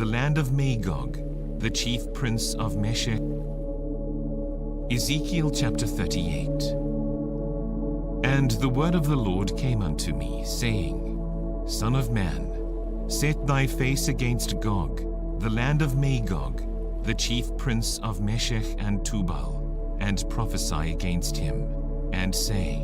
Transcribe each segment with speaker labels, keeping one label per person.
Speaker 1: land of Magog, the chief prince of Meshech. Ezekiel chapter 38. And the word of the Lord came unto me, saying, Son of man, set thy face against Gog, the land of Magog, the chief prince of Meshech and Tubal, and prophesy against him, and say,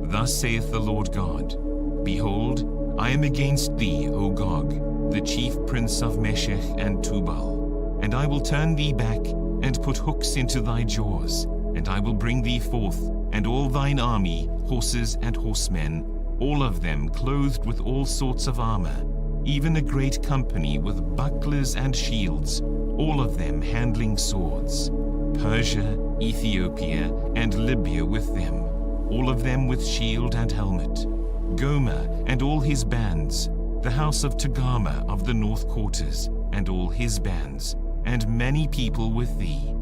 Speaker 1: Thus saith the Lord God, Behold, I am against thee, O Gog, the chief prince of Meshech and Tubal, and I will turn thee back, and put hooks into thy jaws, and I will bring thee forth, and all thine army, horses and horsemen, all of them clothed with all sorts of armor, even a great company with bucklers and shields, all of them handling swords, Persia, Ethiopia, and Libya with them, all of them with shield and helmet, Gomer and all his bands, the house of Togarmah of the north quarters, and all his bands, and many people with thee.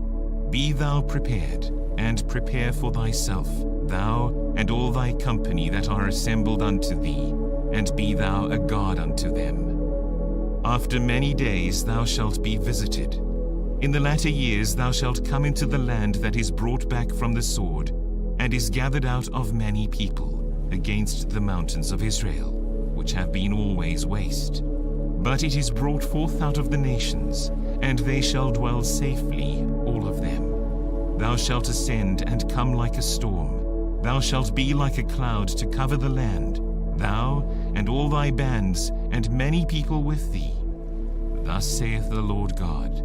Speaker 1: Be thou prepared, and prepare for thyself, thou and all thy company that are assembled unto thee, and be thou a guard unto them. After many days thou shalt be visited. In the latter years thou shalt come into the land that is brought back from the sword, and is gathered out of many people, against the mountains of Israel, which have been always waste. But it is brought forth out of the nations, and they shall dwell safely, all of them. Thou shalt ascend and come like a storm. Thou shalt be like a cloud to cover the land, thou and all thy bands, and many people with thee. Thus saith the Lord God,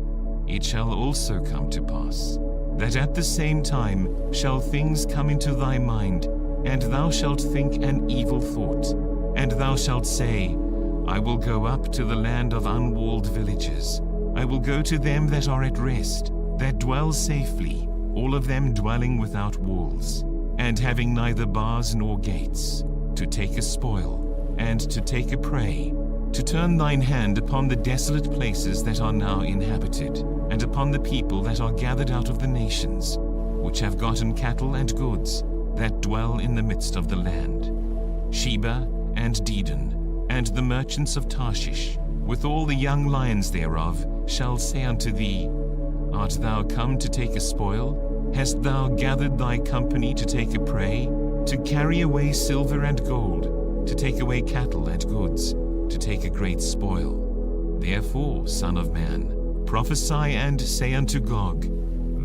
Speaker 1: It shall also come to pass, that at the same time shall things come into thy mind, and thou shalt think an evil thought, and thou shalt say, I will go up to the land of unwalled villages. I will go to them that are at rest, that dwell safely, all of them dwelling without walls, and having neither bars nor gates, to take a spoil, and to take a prey, to turn thine hand upon the desolate places that are now inhabited, and upon the people that are gathered out of the nations, which have gotten cattle and goods, that dwell in the midst of the land. Sheba and Dedan, and the merchants of Tarshish, with all the young lions thereof, shall say unto thee, Art thou come to take a spoil? Hast thou gathered thy company to take a prey, to carry away silver and gold, to take away cattle and goods, to take a great spoil? Therefore, Son of man, prophesy and say unto Gog,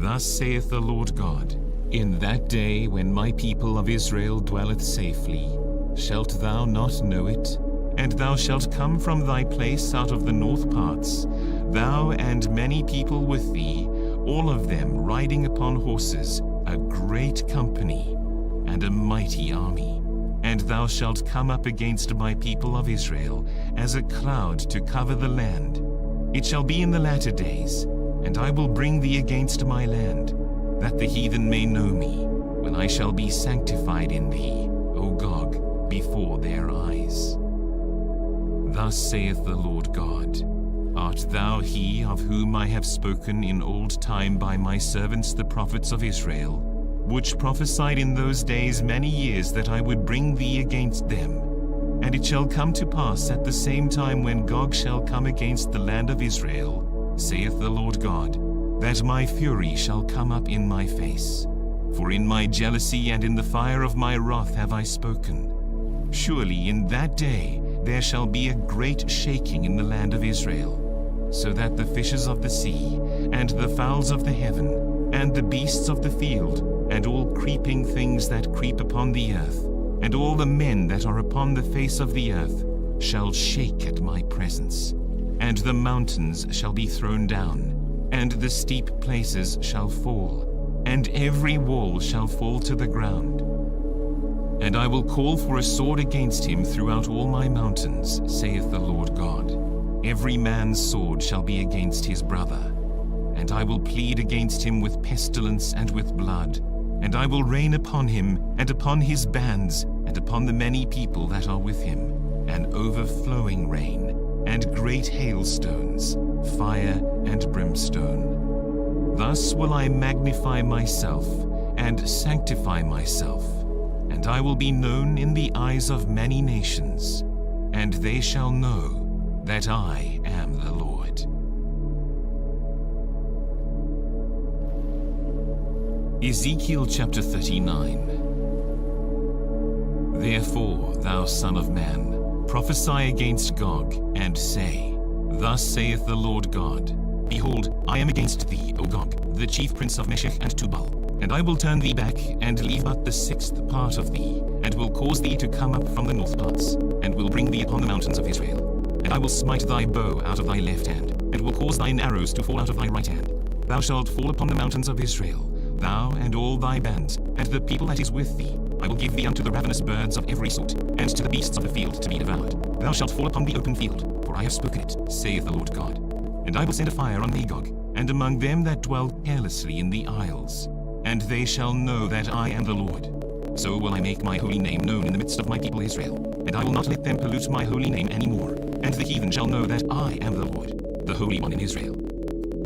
Speaker 1: Thus saith the Lord God, In that day when my people of Israel dwelleth safely, shalt thou not know it? And thou shalt come from thy place out of the north parts, thou and many people with thee, all of them riding upon horses, a great company, and a mighty army. And thou shalt come up against my people of Israel, as a cloud to cover the land. It shall be in the latter days, and I will bring thee against my land, that the heathen may know me, when I shall be sanctified in thee, O Gog, before their eyes. Thus saith the Lord God, Art thou he of whom I have spoken in old time by my servants the prophets of Israel, which prophesied in those days many years that I would bring thee against them? And it shall come to pass at the same time when Gog shall come against the land of Israel, saith the Lord God, that my fury shall come up in my face. For in my jealousy and in the fire of my wrath have I spoken. Surely in that day there shall be a great shaking in the land of Israel, so that the fishes of the sea, and the fowls of the heaven, and the beasts of the field, and all creeping things that creep upon the earth, and all the men that are upon the face of the earth, shall shake at my presence. And the mountains shall be thrown down, and the steep places shall fall, and every wall shall fall to the ground. And I will call for a sword against him throughout all my mountains, saith the Lord God. Every man's sword shall be against his brother. And I will plead against him with pestilence and with blood. And I will rain upon him, and upon his bands, and upon the many people that are with him, an overflowing rain, and great hailstones, fire and brimstone. Thus will I magnify myself, and sanctify myself, and I will be known in the eyes of many nations, and they shall know that I am the Lord. Ezekiel chapter 39. Therefore, thou son of man, prophesy against Gog, and say, Thus saith the Lord God, Behold, I am against thee, O Gog, the chief prince of Meshech and Tubal, and I will turn thee back, and leave but the 6th part of thee, and will cause thee to come up from the north parts, and will bring thee upon the mountains of Israel. And I will smite thy bow out of thy left hand, and will cause thine arrows to fall out of thy right hand. Thou shalt fall upon the mountains of Israel, thou and all thy bands, and the people that is with thee. I will give thee unto the ravenous birds of every sort, and to the beasts of the field to be devoured. Thou shalt fall upon the open field, for I have spoken it, saith the Lord God. And I will send a fire on Magog, and among them that dwell carelessly in the isles, and they shall know that I am the Lord. So will I make my holy name known in the midst of my people Israel, and I will not let them pollute my holy name any more. And the heathen shall know that I am the Lord, the Holy One in Israel.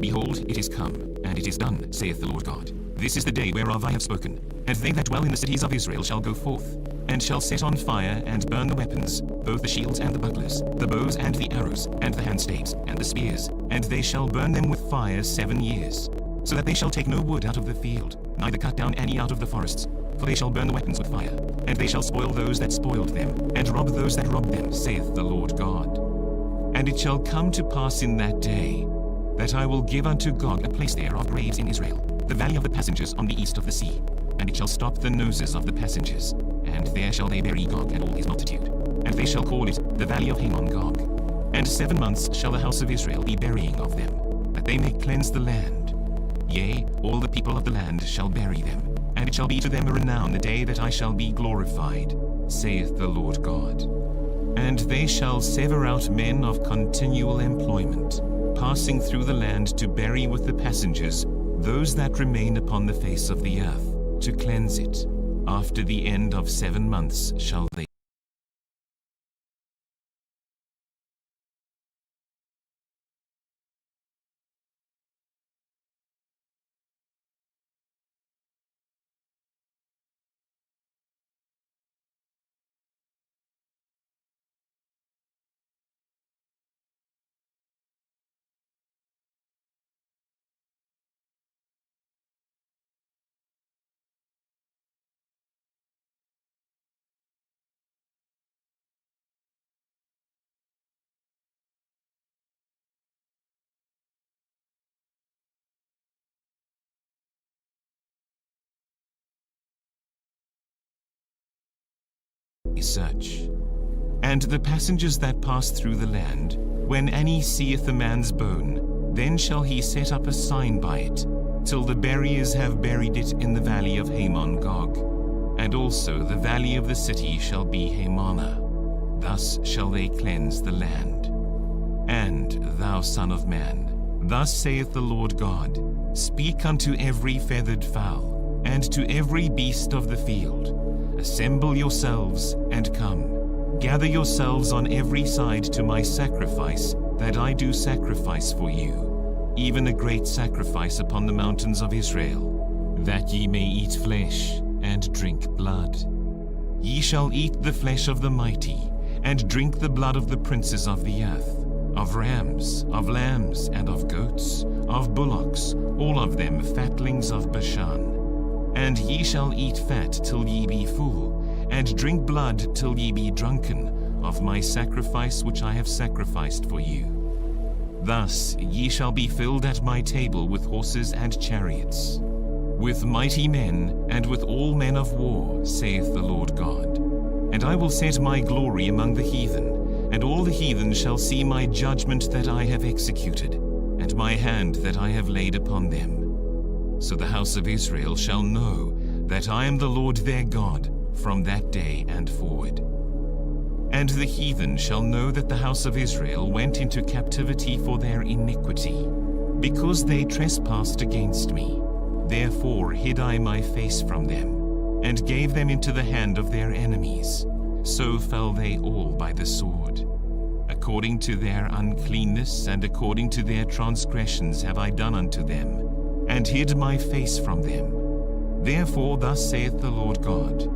Speaker 1: Behold, it is come, and it is done, saith the Lord God. This is the day whereof I have spoken. And they that dwell in the cities of Israel shall go forth, and shall set on fire and burn the weapons, both the shields and the bucklers, the bows and the arrows, and the handstaves, and the spears, and they shall burn them with fire 7 years, so that they shall take no wood out of the field, neither cut down any out of the forests. For they shall burn the weapons with fire, and they shall spoil those that spoiled them, and rob those that robbed them, saith the Lord God. And it shall come to pass in that day, that I will give unto Gog a place there of graves in Israel, the valley of the passengers on the east of the sea. And it shall stop the noses of the passengers, and there shall they bury Gog and all his multitude. And they shall call it the valley of Gog. And 7 months shall the house of Israel be burying of them, that they may cleanse the land. Yea, all the people of the land shall bury them, and it shall be to them a renown the day that I shall be glorified, saith the Lord God. And they shall sever out men of continual employment, passing through the land to bury with the passengers those that remain upon the face of the earth, to cleanse it. After the end of 7 months shall they search. And the passengers that pass through the land, when any seeth a man's bone, then shall he set up a sign by it, till the buriers have buried it in the valley of Gog. And also the valley of the city shall be Hamonah. Thus shall they cleanse the land. And, thou son of man, thus saith the Lord God, Speak unto every feathered fowl, and to every beast of the field, Assemble yourselves, and come. Gather yourselves on every side to my sacrifice, that I do sacrifice for you, even a great sacrifice upon the mountains of Israel, that ye may eat flesh, and drink blood. Ye shall eat the flesh of the mighty, and drink the blood of the princes of the earth, of rams, of lambs, and of goats, of bullocks, all of them fatlings of Bashan. And ye shall eat fat till ye be full, and drink blood till ye be drunken, of my sacrifice which I have sacrificed for you. Thus ye shall be filled at my table with horses and chariots, with mighty men, and with all men of war, saith the Lord God. And I will set my glory among the heathen, and all the heathen shall see my judgment that I have executed, and my hand that I have laid upon them. So the house of Israel shall know that I am the Lord their God from that day and forward. And the heathen shall know that the house of Israel went into captivity for their iniquity, because they trespassed against me. Therefore hid I my face from them, and gave them into the hand of their enemies. So fell they all by the sword. According to their uncleanness and according to their transgressions have I done unto them, and hid my face from them. Therefore thus saith the Lord God,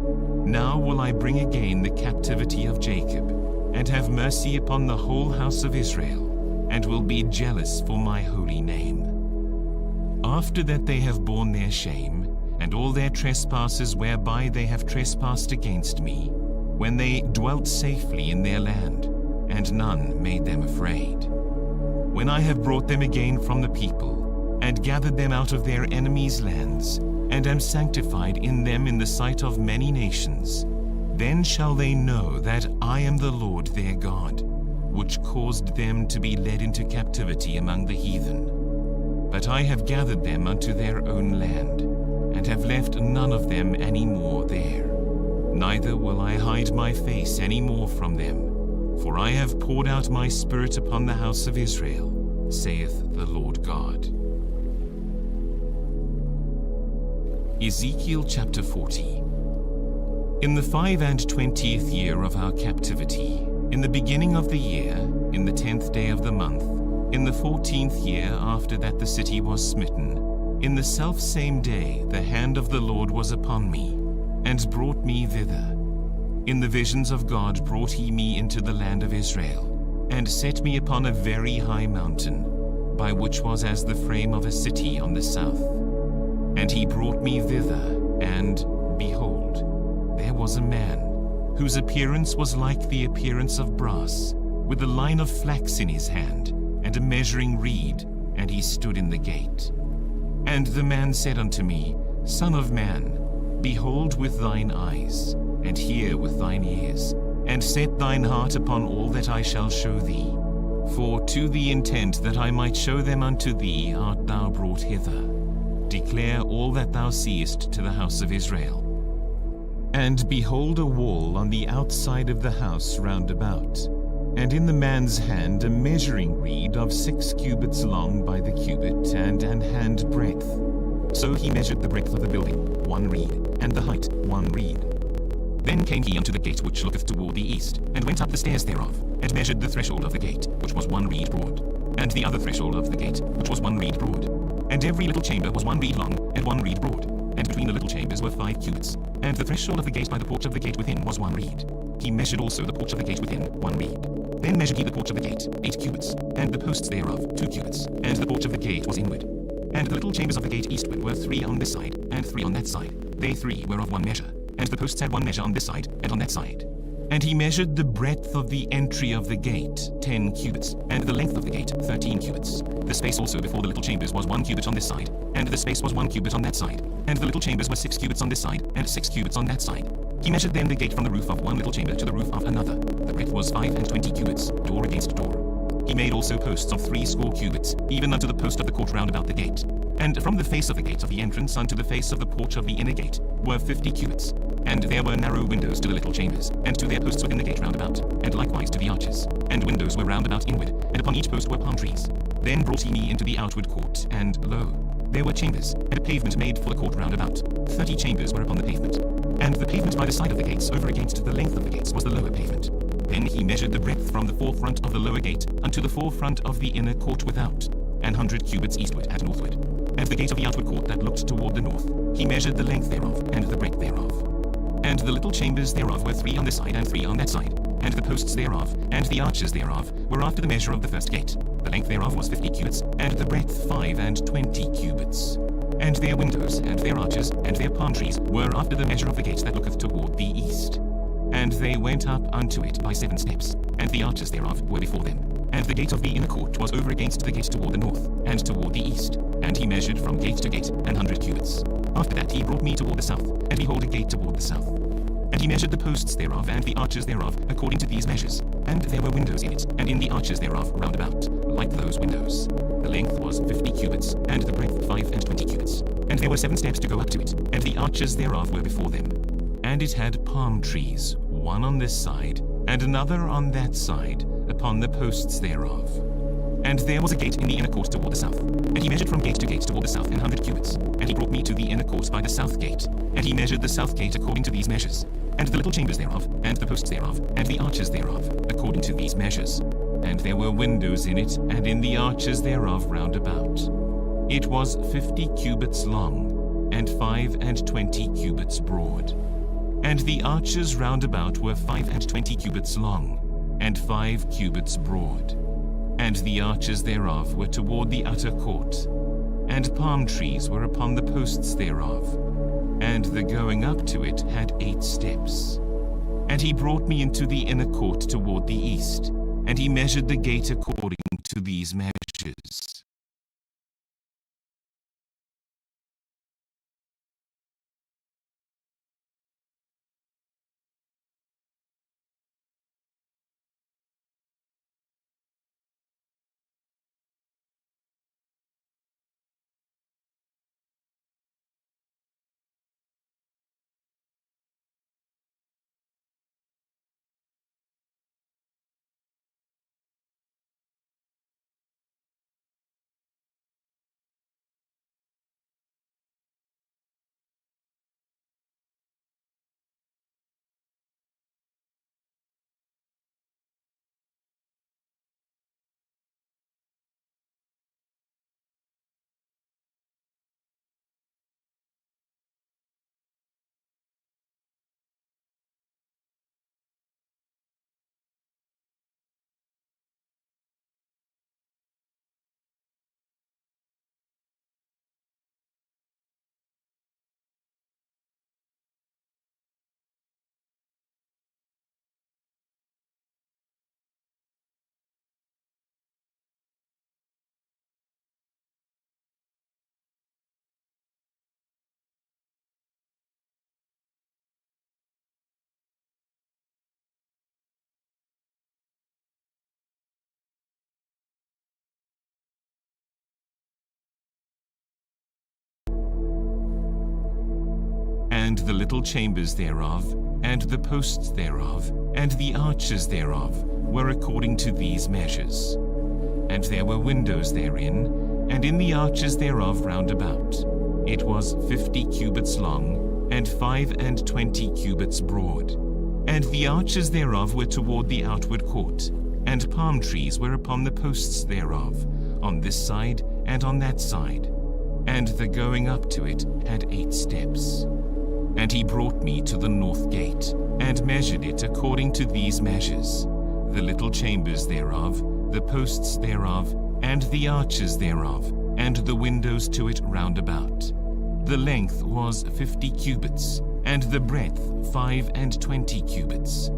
Speaker 1: Now will I bring again the captivity of Jacob, and have mercy upon the whole house of Israel, and will be jealous for my holy name. After that they have borne their shame, and all their trespasses whereby they have trespassed against me, when they dwelt safely in their land, and none made them afraid. When I have brought them again from the people, and gathered them out of their enemies' lands, and am sanctified in them in the sight of many nations, then shall they know that I am the Lord their God, which caused them to be led into captivity among the heathen. But I have gathered them unto their own land, and have left none of them any more there. Neither will I hide my face any more from them, for I have poured out my Spirit upon the house of Israel, saith the Lord God. Ezekiel chapter 40. In the 25th year of our captivity, in the beginning of the year, in the 10th day of the month, in the 14th year after that the city was smitten, in the selfsame day the hand of the Lord was upon me, and brought me thither. In the visions of God brought he me into the land of Israel, and set me upon a very high mountain, by which was as the frame of a city on the south. And he brought me thither, and, behold, there was a man, whose appearance was like the appearance of brass, with a line of flax in his hand, and a measuring reed, and he stood in the gate. And the man said unto me, Son of man, behold with thine eyes, and hear with thine ears, and set thine heart upon all that I shall show thee. For to the intent that I might show them unto thee art thou brought hither. Declare all that thou seest to the house of Israel. And behold a wall on the outside of the house round about, and in the man's hand a measuring reed of 6 cubits long by the cubit, and an hand breadth. So he measured the breadth of the building, 1 reed, and the height 1 reed. Then came he unto the gate which looketh toward the east, and went up the stairs thereof, and measured the threshold of the gate, which was 1 reed broad, and the other threshold of the gate, which was 1 reed broad. And every little chamber was 1 reed long, and 1 reed broad, and between the little chambers were 5 cubits. And the threshold of the gate by the porch of the gate within was 1 reed. He measured also the porch of the gate within 1 reed. Then measured he the porch of the gate 8 cubits, and the posts thereof 2 cubits, and the porch of the gate was inward. And the little chambers of the gate eastward were 3 on this side, and 3 on that side. They 3 were of 1 measure, and the posts had 1 measure on this side, and on that side. And he measured the breadth of the entry of the gate 10 cubits, and the length of the gate 13 cubits. The space also before the little chambers was 1 cubit on this side, and the space was 1 cubit on that side. And the little chambers were 6 cubits on this side, and 6 cubits on that side. He measured then the gate from the roof of one little chamber to the roof of another. The breadth was 25 cubits, door against door. He made also posts of 60 cubits, even unto the post of the court round about the gate. And from the face of the gate of the entrance unto the face of the porch of the inner gate were 50 cubits. And there were narrow windows to the little chambers, and to their posts within the gate round about, and likewise to the arches. And windows were round about inward, and upon each post were palm trees. Then brought he me into the outward court, and lo, there were chambers, and a pavement made for the court round about. 30 chambers were upon the pavement. And the pavement by the side of the gates over against the length of the gates was the lower pavement. Then he measured the breadth from the forefront of the lower gate unto the forefront of the inner court without, 100 cubits eastward and northward. And the gate of the outward court that looked toward the north, he measured the length thereof and the breadth thereof. And the little chambers thereof were 3 on this side and 3 on that side. And the posts thereof and the arches thereof were after the measure of the first gate. The length thereof was 50 cubits, and the breadth 25 cubits. And their windows, and their arches, and their palm trees were after the measure of the gate that looketh toward the east. And they went up unto it by 7 steps, and the arches thereof were before them. And the gate of the inner court was over against the gate toward the north, and toward the east. And he measured from gate to gate 100 cubits. After that he brought me toward the south, and behold a gate toward the south. And he measured the posts thereof and the arches thereof according to these measures. And there were windows in it, and in the arches thereof round about, like those windows. The length was 50 cubits, and the breadth 25 cubits. And there were 7 steps to go up to it, and the arches thereof were before them. And it had palm trees, one on this side, and another on that side, upon the posts thereof. And there was a gate in the inner court toward the south. And he measured from gate to gate toward the south 100 cubits. And he brought me to the inner court by the south gate. And he measured the south gate according to these measures. And the little chambers thereof, and the posts thereof, and the arches thereof, according to these measures. And there were windows in it, and in the arches thereof round about. It was 50 cubits long, and 25 cubits broad. And the arches round about were 25 cubits long, and 5 cubits broad. And the arches thereof were toward the utter court. And palm trees were upon the posts thereof. and the going up to it had 8 steps. And he brought me into the inner court toward the east, and he measured the gate according to these measures. And the little chambers thereof, and the posts thereof, and the arches thereof, were according to these measures. And there were windows therein, and in the arches thereof round about. It was 50 cubits long, and 25 cubits broad. And the arches thereof were toward the outward court, and palm trees were upon the posts thereof, on this side and on that side. And the going up to it had 8 steps. And he brought me to the north gate, and measured it according to these measures, the little chambers thereof, the posts thereof, and the arches thereof, and the windows to it round about. The length was 50 cubits, and the breadth 25 cubits.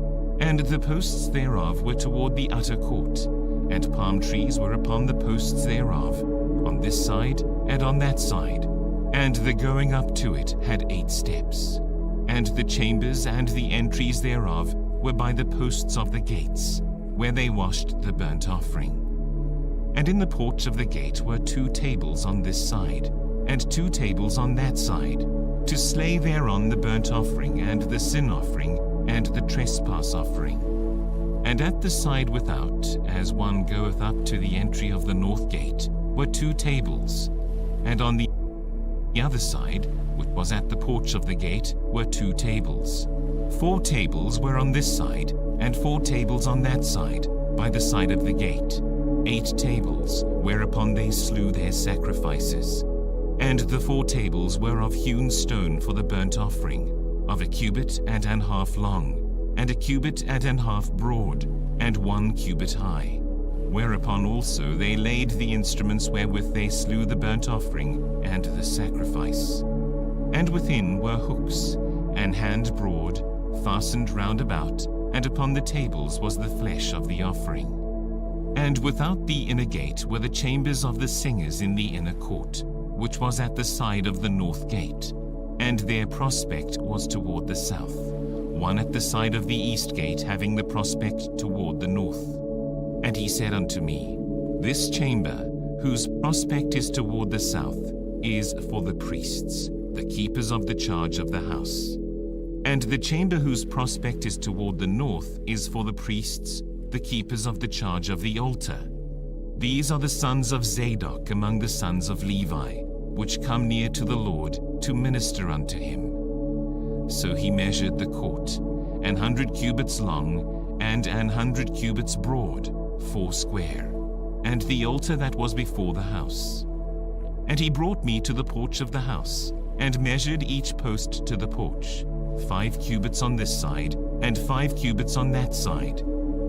Speaker 1: And the posts thereof were toward the utter court, and palm trees were upon the posts thereof, on this side and on that side. And the going up to it had 8 steps. And the chambers and the entries thereof were by the posts of the gates, where they washed the burnt offering. And in the porch of the gate were 2 tables on this side, and 2 tables on that side, to slay thereon the burnt offering, and the sin offering, and the trespass offering. And at the side without, as one goeth up to the entry of the north gate, were 2 tables, and on the other side, which was at the porch of the gate, were 2 tables. 4 tables were on this side, and 4 tables on that side, by the side of the gate. 8 tables, whereupon they slew their sacrifices. And the 4 tables were of hewn stone for the burnt offering, of 1 cubit and an half long, and 1 cubit and an half broad, and 1 cubit high. Whereupon also they laid the instruments wherewith they slew the burnt offering and the sacrifice. And within were hooks, an hand broad, fastened round about, and upon the tables was the flesh of the offering. And without the inner gate were the chambers of the singers in the inner court, which was at the side of the north gate, and their prospect was toward the south, one at the side of the east gate having the prospect toward the north. And he said unto me, This chamber, whose prospect is toward the south, is for the priests, the keepers of the charge of the house. And the chamber whose prospect is toward the north is for the priests, the keepers of the charge of the altar. These are the sons of Zadok among the sons of Levi, which come near to the Lord to minister unto him. So he measured the court, 100 cubits long, and 100 cubits broad, foursquare, and the altar that was before the house. And he brought me to the porch of the house, and measured each post to the porch, 5 cubits on this side, and 5 cubits on that side.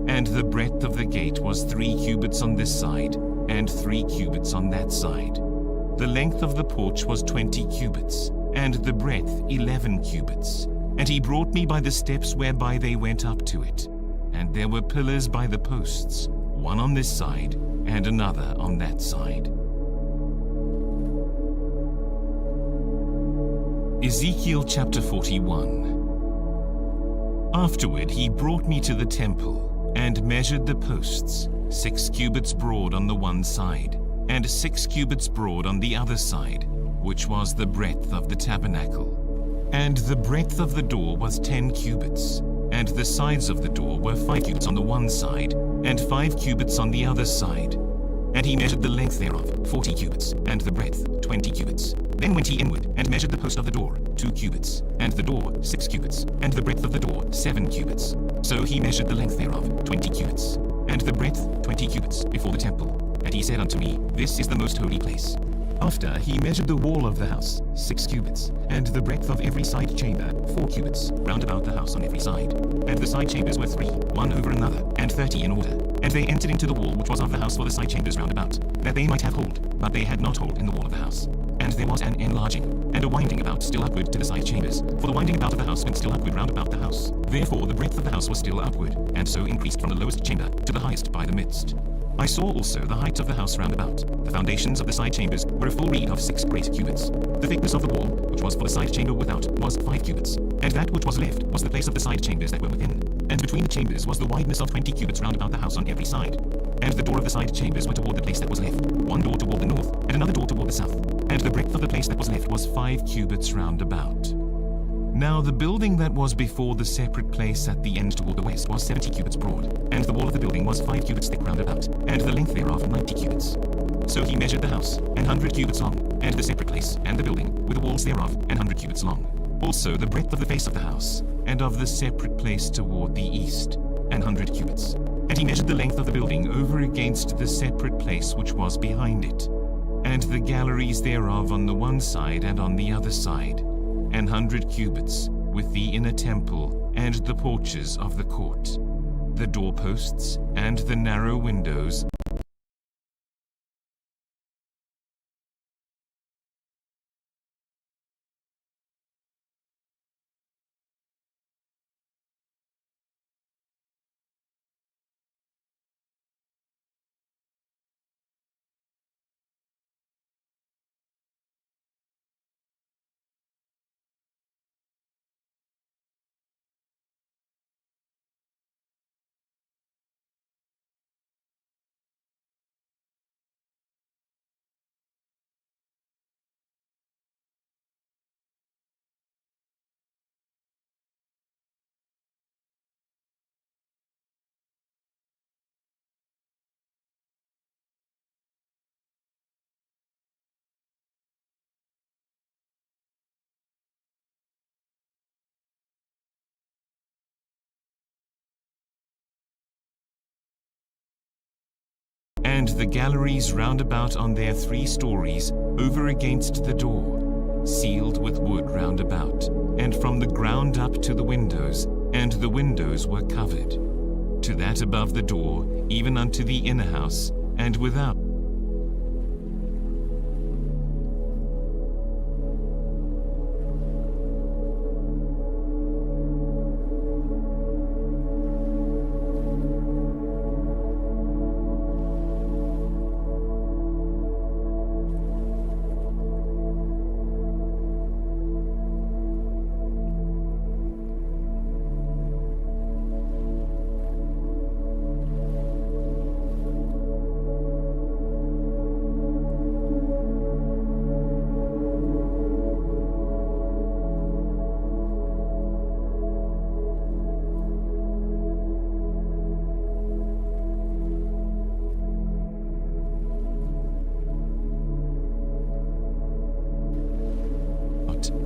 Speaker 1: And the breadth of the gate was 3 cubits on this side, and 3 cubits on that side. The length of the porch was 20 cubits, and the breadth 11 cubits. And he brought me by the steps whereby they went up to it. And there were pillars by the posts, one on this side and another on that side. Ezekiel chapter 41. Afterward he brought me to the temple, and measured the posts, 6 cubits broad on the one side, and 6 cubits broad on the other side, which was the breadth of the tabernacle. And the breadth of the door was 10 cubits, and the sides of the door were 5 cubits on the one side, and 5 cubits on the other side. And he measured the length thereof, 40 cubits, and the breadth, 20 cubits. Then went he inward, and measured the post of the door, 2 cubits, and the door, 6 cubits, and the breadth of the door, 7 cubits. So he measured the length thereof, 20 cubits, and the breadth, 20 cubits, before the temple. And he said unto me, This is the most holy place. After he measured the wall of the house, 6 cubits, and the breadth of every side chamber, 4 cubits, round about the house on every side. And the side chambers were 3, one over another, and 30 in order. And they entered into the wall which was of the house for the side chambers round about, that they might have hold, but they had not hold in the wall of the house. And there was an enlarging, and a winding about still upward to the side chambers, for the winding about of the house went still upward round about the house. Therefore the breadth of the house was still upward, and so increased from the lowest chamber to the highest by the midst. I saw also the height of the house round about. The foundations of the side chambers were a full reed of 6 great cubits. The thickness of the wall, which was for the side chamber without, was 5 cubits. And that which was left was the place of the side chambers that were within. And between the chambers was the wideness of 20 cubits round about the house on every side. And the door of the side chambers were toward the place that was left, one door toward the north, and another door toward the south. And the breadth of the place that was left was 5 cubits round about. Now the building that was before the separate place at the end toward the west was 70 cubits broad, and the wall of the building was 5 cubits thick round about, and the length thereof 90 cubits. So he measured the house, 100 cubits long, and the separate place, and the building, with the walls thereof, 100 cubits long. Also the breadth of the face of the house, and of the separate place toward the east, 100 cubits. And he measured the length of the building over against the separate place which was behind it, and the galleries thereof on the one side and on the other side, 100 cubits, with the inner temple and the porches of the court, the doorposts and the narrow windows, and the galleries round about on their 3 stories over against the door, sealed with wood round about, and from the ground up to the windows, and the windows were covered, to that above the door, even unto the inner house, and without.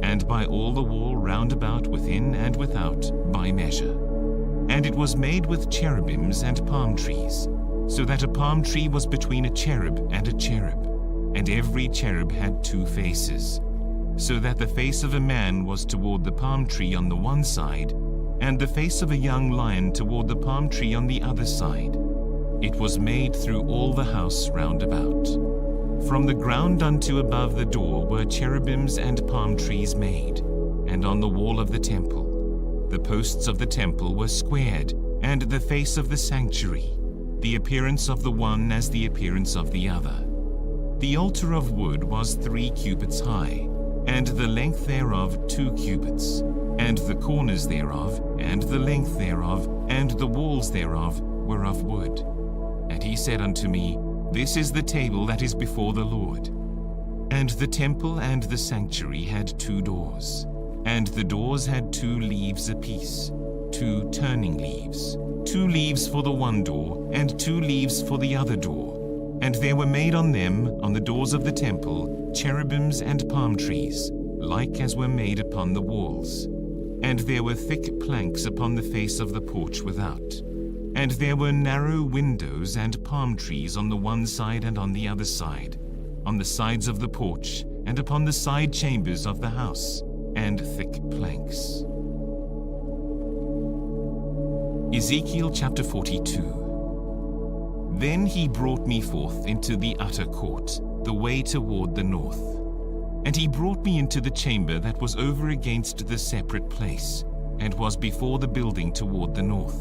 Speaker 1: And by all the wall round about within and without by measure. And it was made with cherubims and palm trees, so that a palm tree was between a cherub and a cherub, and every cherub had 2 faces, so that the face of a man was toward the palm tree on the one side, and the face of a young lion toward the palm tree on the other side. It was made through all the house round about. From the ground unto above the door were cherubims and palm trees made, and on the wall of the temple. The posts of the temple were squared, and the face of the sanctuary, the appearance of the one as the appearance of the other. The altar of wood was 3 cubits high, and the length thereof 2 cubits, and the corners thereof, and the length thereof, and the walls thereof were of wood. And he said unto me, This is the table that is before the Lord. And the temple and the sanctuary had 2 doors, and the doors had 2 leaves apiece, 2 turning leaves, 2 leaves for the one door, and 2 leaves for the other door. And there were made on them, on the doors of the temple, cherubims and palm trees, like as were made upon the walls. And there were thick planks upon the face of the porch without. And there were narrow windows and palm trees on the one side and on the other side, on the sides of the porch, and upon the side chambers of the house, and thick planks. Ezekiel chapter 42. Then he brought me forth into the utter court, the way toward the north. And he brought me into the chamber that was over against the separate place, and was before the building toward the north.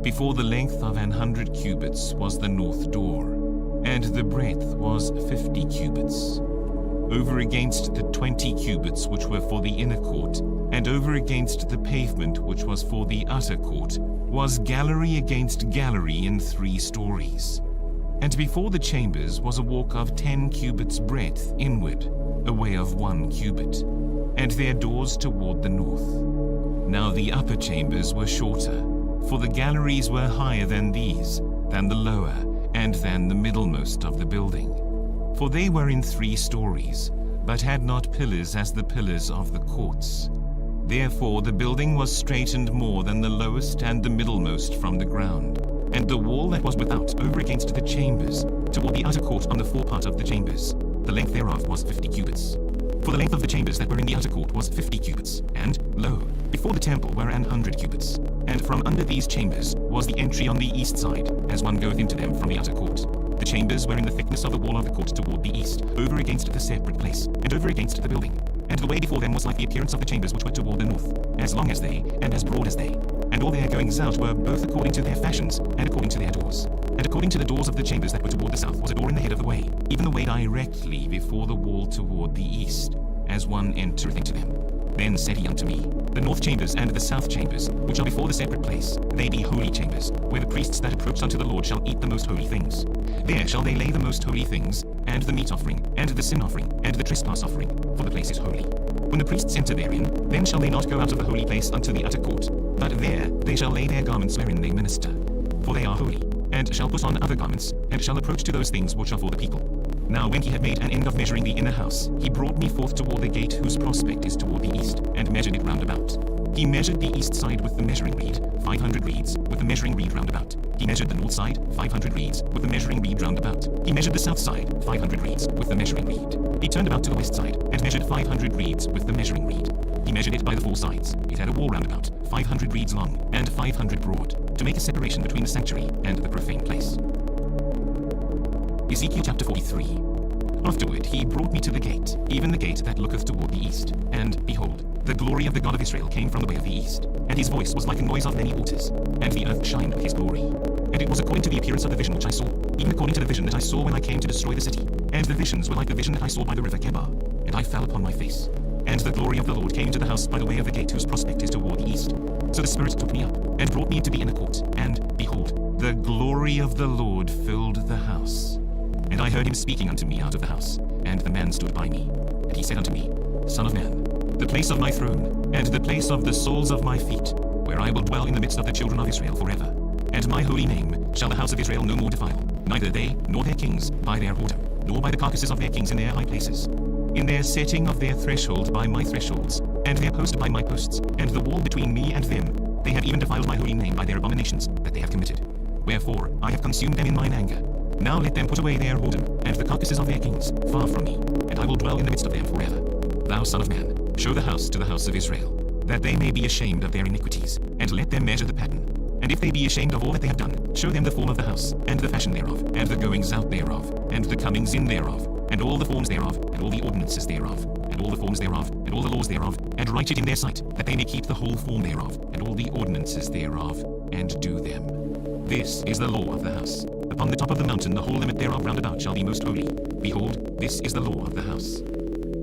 Speaker 1: Before the length of 100 cubits was the north door, and the breadth was 50 cubits. Over against the 20 cubits which were for the inner court, and over against the pavement which was for the utter court, was gallery against gallery in 3 stories. And before the chambers was a walk of 10 cubits breadth inward, a way of 1 cubit, and their doors toward the north. Now the upper chambers were shorter, for the galleries were higher than these, than the lower, and than the middlemost of the building. For they were in 3 stories, but had not pillars as the pillars of the courts. Therefore the building was straitened more than the lowest and the middlemost from the ground. And the wall that was without over against the chambers, toward the utter court on the forepart of the chambers, the length thereof was 50 cubits. For the length of the chambers that were in the utter court was 50 cubits, and, lo, before the temple were 100 cubits. And from under these chambers was the entry on the east side, as one goeth into them from the utter court. The chambers were in the thickness of the wall of the court toward the east, over against the separate place, and over against the building. And the way before them was like the appearance of the chambers which were toward the north, as long as they, and as broad as they. And all their goings out were both according to their fashions, and according to their doors. And according to the doors of the chambers that were toward the south was a door in the head of the way, even the way directly before the wall toward the east, as one entereth into them. Then said he unto me, The north chambers and the south chambers, which are before the separate place, they be holy chambers, where the priests that approach unto the Lord shall eat the most holy things. There shall they lay the most holy things, and the meat offering, and the sin offering, and the trespass offering, for the place is holy. When the priests enter therein, then shall they not go out of the holy place unto the utter court, but there they shall lay their garments wherein they minister, for they are holy, and shall put on other garments, and shall approach to those things which are for the people. Now when he had made an end of measuring the inner house, he brought me forth toward the gate whose prospect is toward the east, and measured it round about. He measured the east side with the measuring reed, 500 reeds, with the measuring reed round about. He measured the north side, 500 reeds, with the measuring reed round about. He measured the south side, 500 reeds, with the measuring reed. He turned about to the west side, and measured 500 reeds with the measuring reed. He measured it by the 4 sides. It had a wall round about, 500 reeds long, and 500 broad, to make a separation between the sanctuary and the profane place. Ezekiel chapter 43. Afterward he brought me to the gate, even the gate that looketh toward the east. And, behold, the glory of the God of Israel came from the way of the east. And his voice was like a noise of many waters, and the earth shined with his glory. And it was according to the appearance of the vision which I saw, even according to the vision that I saw when I came to destroy the city. And the visions were like the vision that I saw by the river Kebar. And I fell upon my face. And the glory of the Lord came to the house by the way of the gate whose prospect is toward the east. So the Spirit took me up, and brought me into the inner court. And, behold, the glory of the Lord filled the house. And I heard him speaking unto me out of the house. And the man stood by me. And he said unto me, Son of man, the place of my throne, and the place of the soles of my feet, where I will dwell in the midst of the children of Israel forever. And my holy name shall the house of Israel no more defile, neither they nor their kings by their whoredom, nor by the carcasses of their kings in their high places, in their setting of their threshold by my thresholds, and their post by my posts, and the wall between me and them. They have even defiled my holy name by their abominations that they have committed. Wherefore I have consumed them in mine anger. Now let them put away their whoredom, and the carcasses of their kings, far from me, and I will dwell in the midst of them forever. Thou son of man, show the house to the house of Israel, that they may be ashamed of their iniquities, and let them measure the pattern. And if they be ashamed of all that they have done, show them the form of the house, and the fashion thereof, and the goings out thereof, and the comings in thereof, and all the forms thereof, and all the ordinances thereof, and all the forms thereof, and all the laws thereof, and write it in their sight, that they may keep the whole form thereof, and all the ordinances thereof, and do them. This is the law of the house. Upon the top of the mountain the whole limit thereof round about shall be most holy. Behold, this is the law of the house.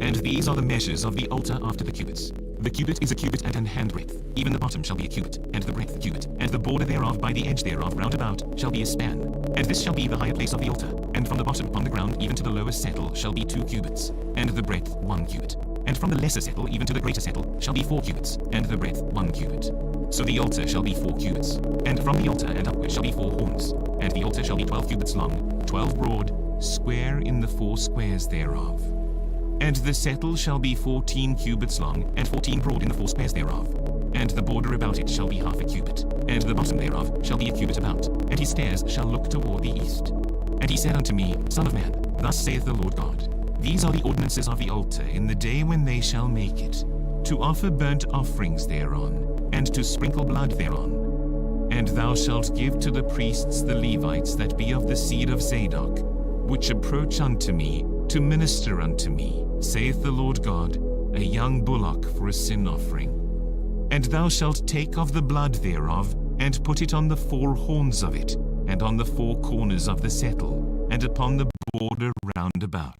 Speaker 1: And these are the measures of the altar after the cubits. The cubit is a cubit and an handbreadth. Even the bottom shall be a cubit, and the breadth a cubit, and the border thereof by the edge thereof round about shall be a span. And this shall be the higher place of the altar. And from the bottom upon the ground even to the lower settle shall be 2 cubits, and the breadth 1 cubit. And from the lesser settle even to the greater settle shall be 4 cubits, and the breadth 1 cubit. So the altar shall be 4 cubits, and from the altar and upward shall be 4 horns. And the altar shall be 12 cubits long, 12 broad, square in the 4 squares thereof. And the settle shall be 14 cubits long, and 14 broad in the 4 squares thereof. And the border about it shall be half a cubit, and the bottom thereof shall be a cubit about, and his stairs shall look toward the east. And he said unto me, Son of man, thus saith the Lord God, these are the ordinances of the altar in the day when they shall make it, to offer burnt offerings thereon, and to sprinkle blood thereon. And thou shalt give to the priests the Levites that be of the seed of Zadok, which approach unto me, to minister unto me, saith the Lord God, a young bullock for a sin offering. And thou shalt take of the blood thereof, and put it on the 4 horns of it, and on the 4 corners of the settle, and upon the border round about.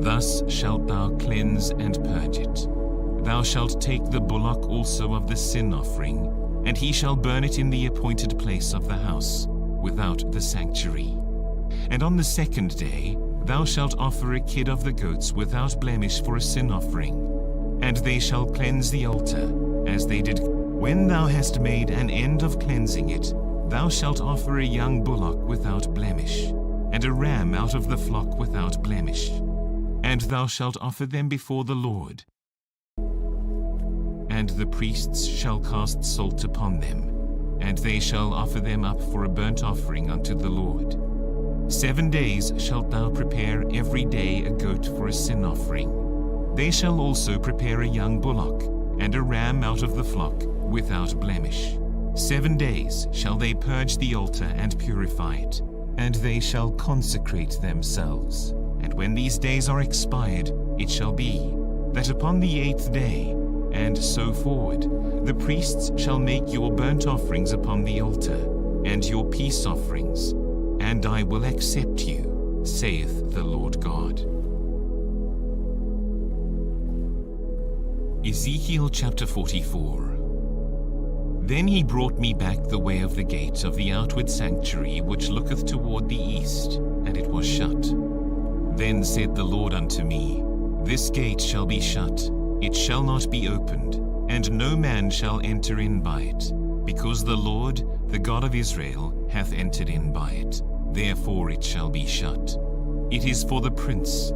Speaker 1: Thus shalt thou cleanse and purge it. Thou shalt take the bullock also of the sin offering, and he shall burn it in the appointed place of the house, without the sanctuary. And on the 2nd day thou shalt offer a kid of the goats without blemish for a sin offering, and they shall cleanse the altar, as they did. When thou hast made an end of cleansing it, thou shalt offer a young bullock without blemish, and a ram out of the flock without blemish. And thou shalt offer them before the Lord. And the priests shall cast salt upon them, and they shall offer them up for a burnt offering unto the Lord. 7 days shalt thou prepare every day a goat for a sin offering. They shall also prepare a young bullock, and a ram out of the flock, without blemish. 7 days shall they purge the altar and purify it, and they shall consecrate themselves. And when these days are expired, it shall be, that upon the 8th day, and so forward, the priests shall make your burnt offerings upon the altar, and your peace offerings, and I will accept you, saith the Lord God. Ezekiel chapter 44. Then he brought me back the way of the gate of the outward sanctuary, which looketh toward the east, and it was shut. Then said the Lord unto me, This gate shall be shut, it shall not be opened, and no man shall enter in by it, because the Lord, the God of Israel, hath entered in by it. Therefore it shall be shut. It is for the prince,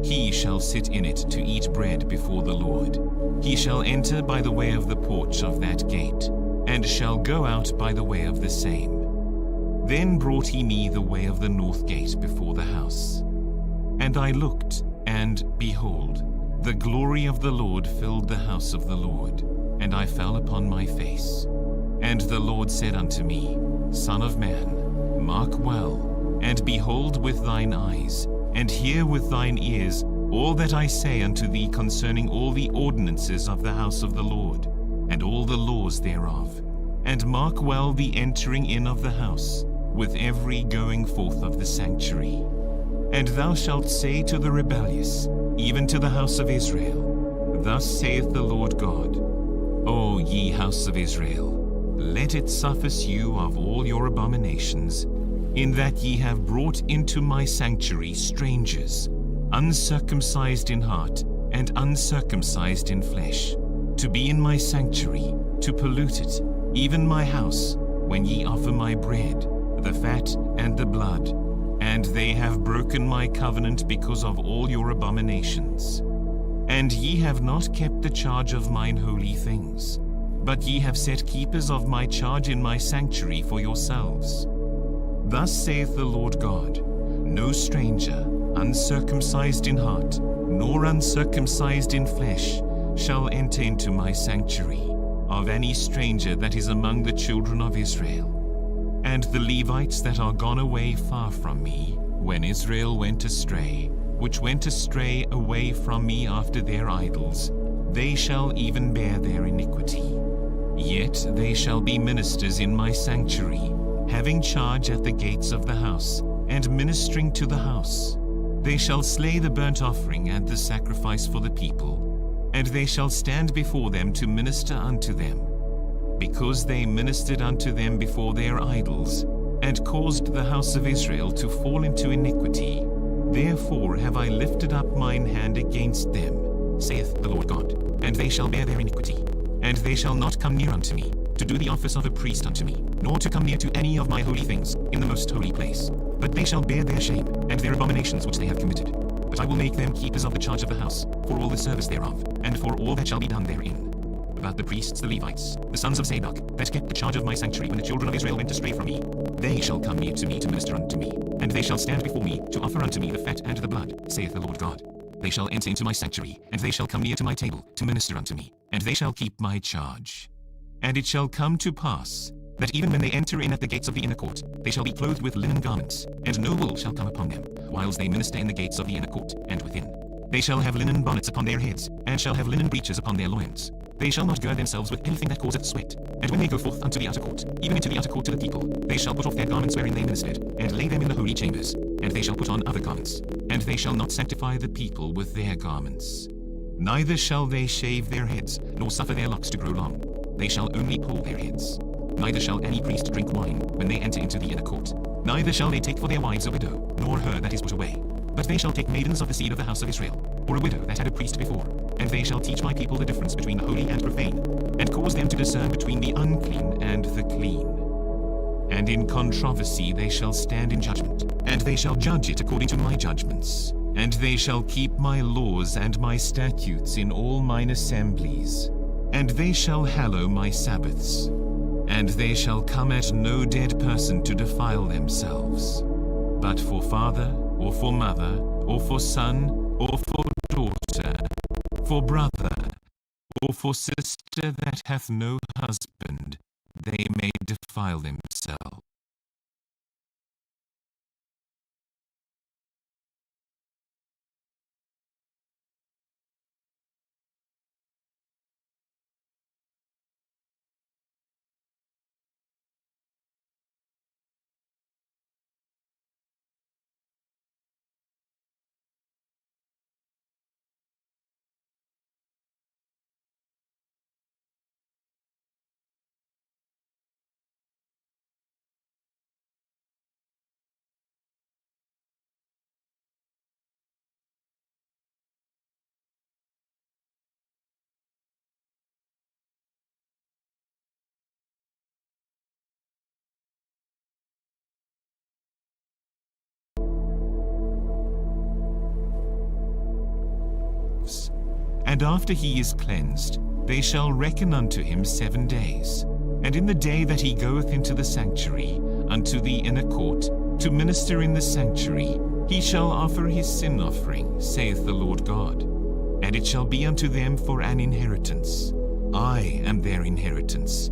Speaker 1: he shall sit in it to eat bread before the Lord. He shall enter by the way of the porch of that gate, and shall go out by the way of the same. Then brought he me the way of the north gate before the house. And I looked, and behold, the glory of the Lord filled the house of the Lord, and I fell upon my face. And the Lord said unto me, Son of man, mark well, and behold with thine eyes, and hear with thine ears all that I say unto thee concerning all the ordinances of the house of the Lord, and all the laws thereof. And mark well the entering in of the house, with every going forth of the sanctuary. And thou shalt say to the rebellious, even to the house of Israel, Thus saith the Lord God, O ye house of Israel, let it suffice you of all your abominations, in that ye have brought into my sanctuary strangers, uncircumcised in heart and uncircumcised in flesh, to be in my sanctuary, to pollute it, even my house, when ye offer my bread, the fat and the blood. And they have broken my covenant because of all your abominations. And ye have not kept the charge of mine holy things, but ye have set keepers of my charge in my sanctuary for yourselves. Thus saith the Lord God, No stranger, uncircumcised in heart, nor uncircumcised in flesh, shall enter into my sanctuary, of any stranger that is among the children of Israel. And the Levites that are gone away far from me, when Israel went astray, which went astray away from me after their idols, they shall even bear their iniquity. Yet they shall be ministers in my sanctuary, having charge at the gates of the house, and ministering to the house. They shall slay the burnt offering and the sacrifice for the people, and they shall stand before them to minister unto them. Because they ministered unto them before their idols, and caused the house of Israel to fall into iniquity, therefore have I lifted up mine hand against them, saith the Lord God, and they shall bear their iniquity. And they shall not come near unto me, to do the office of a priest unto me, nor to come near to any of my holy things in the most holy place. But they shall bear their shame, and their abominations which they have committed. But I will make them keepers of the charge of the house, for all the service thereof, and for all that shall be done therein. But the priests, the Levites, the sons of Zadok, that kept the charge of my sanctuary when the children of Israel went astray from me, they shall come near to me to minister unto me, and they shall stand before me to offer unto me the fat and the blood, saith the Lord God. They shall enter into my sanctuary, and they shall come near to my table to minister unto me, and they shall keep my charge. And it shall come to pass, that even when they enter in at the gates of the inner court, they shall be clothed with linen garments, and no wool shall come upon them, whiles they minister in the gates of the inner court, and within. They shall have linen bonnets upon their heads, and shall have linen breeches upon their loins. They shall not gird themselves with anything that causeth sweat. And when they go forth unto the outer court, even into the outer court to the people, they shall put off their garments wherein they ministered, and lay them in the holy chambers. And they shall put on other garments, and they shall not sanctify the people with their garments. Neither shall they shave their heads, nor suffer their locks to grow long. They shall only pull their heads. Neither shall any priest drink wine when they enter into the inner court. Neither shall they take for their wives a widow, nor her that is put away. But they shall take maidens of the seed of the house of Israel, or a widow that had a priest before. And they shall teach my people the difference between the holy and profane, and cause them to discern between the unclean and the clean. And in controversy they shall stand in judgment, and they shall judge it according to my judgments. And they shall keep my laws and my statutes in all mine assemblies. And they shall hallow my Sabbaths. And they shall come at no dead person to defile themselves, but for father, or for mother, or for son, or for daughter, for brother, or for sister that hath no husband, they may defile themselves. And after he is cleansed, they shall reckon unto him 7 days. And in the day that he goeth into the sanctuary, unto the inner court, to minister in the sanctuary, he shall offer his sin offering, saith the Lord God. And it shall be unto them for an inheritance. I am their inheritance.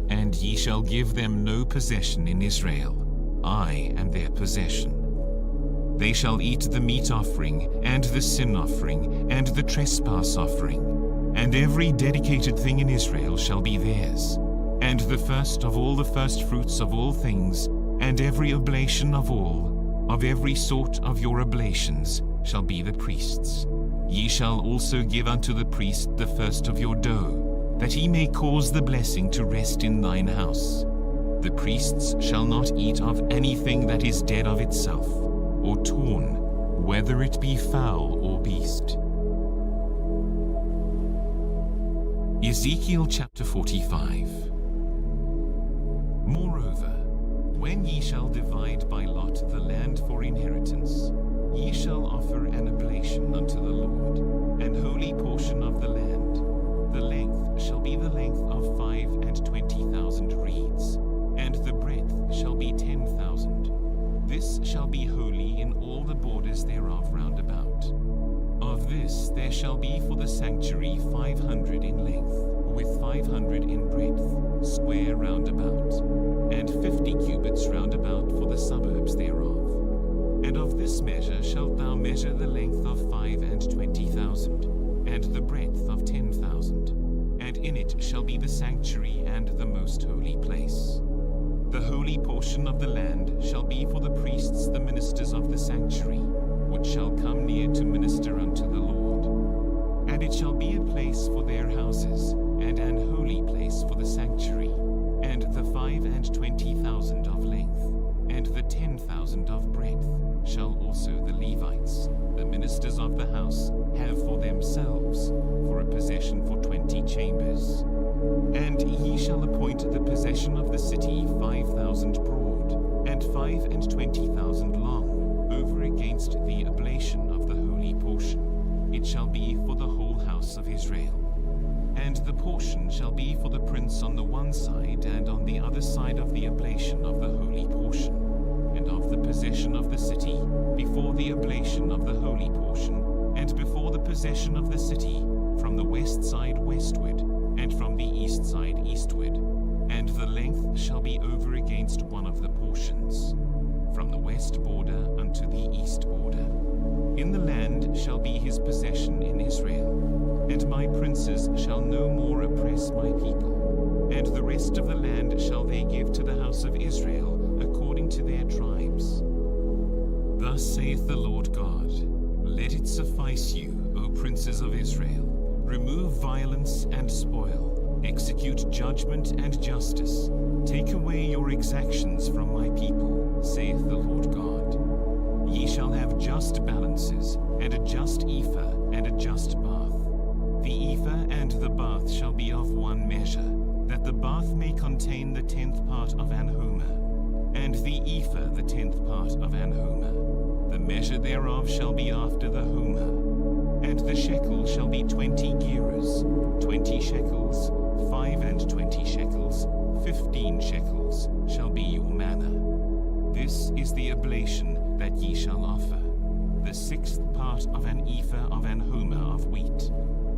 Speaker 1: And ye shall give them no possession in Israel. I am their possession. They shall eat the meat offering, and the sin offering, and the trespass offering. And every dedicated thing in Israel shall be theirs. And the first of all the firstfruits of all things, and every oblation of all, of every sort of your oblations, shall be the priest's. Ye shall also give unto the priest the first of your dough, that he may cause the blessing to rest in thine house. The priests shall not eat of anything that is dead of itself, or torn, whether it be fowl or beast. Ezekiel chapter 45. Moreover, when ye shall divide by lot the land for inheritance, ye shall offer an oblation unto the Lord, an holy portion of the land. The length shall be the length of 25,000 reeds, and the breadth shall be 10,000. This shall be holy in all the borders thereof round about. Of this there shall be for the sanctuary 500 in length, with 500 in breadth, square round about, and 50 cubits round about for the suburbs thereof. And of this measure shalt thou measure the length of 25,000, and the breadth of 10,000. And in it shall be the sanctuary and the most holy place. The holy portion of the land shall be for the priests, the ministers of the sanctuary, which shall come near to minister unto the Lord. And it shall be a place for their houses, and an holy place for the sanctuary, and the 25,000 of length, and the 10,000 of breadth shall also the Levites, the ministers of the house, have for themselves, for a possession for 20 chambers. And ye shall appoint the possession of the city 5,000 broad, and 25,000 long, over against the oblation of the holy portion. It shall be for the whole house of Israel. And the portion shall be for the prince on the one side, and on the other side of the oblation of the holy portion, and of the possession of the city, before the oblation of the holy portion, and before the possession of the city, from the west side westward, and from the east side eastward. And the length shall be over against one of the portions, from the west border unto the east border. In the land shall be his possession in Israel, and my princes shall no more oppress my people. And the rest of the land shall they give to the house of Israel, according to their tribes. Thus saith the Lord God, let it suffice you, O princes of Israel. Remove violence and spoil, execute judgment and justice. Take away your exactions from my people, saith the Lord God. Ye shall have just balances, and a just ephah, and a just bath. The ephah and the bath shall be of one measure, that the bath may contain the 10th part of an homer, and the ephah the 10th part of an homer. The measure thereof shall be after the homer. And the shekel shall be 20 gerahs, 20 shekels, 25 shekels, 15 shekels shall be your manna. This is the oblation that ye shall offer, the 6th part of an ephah of an homer of wheat.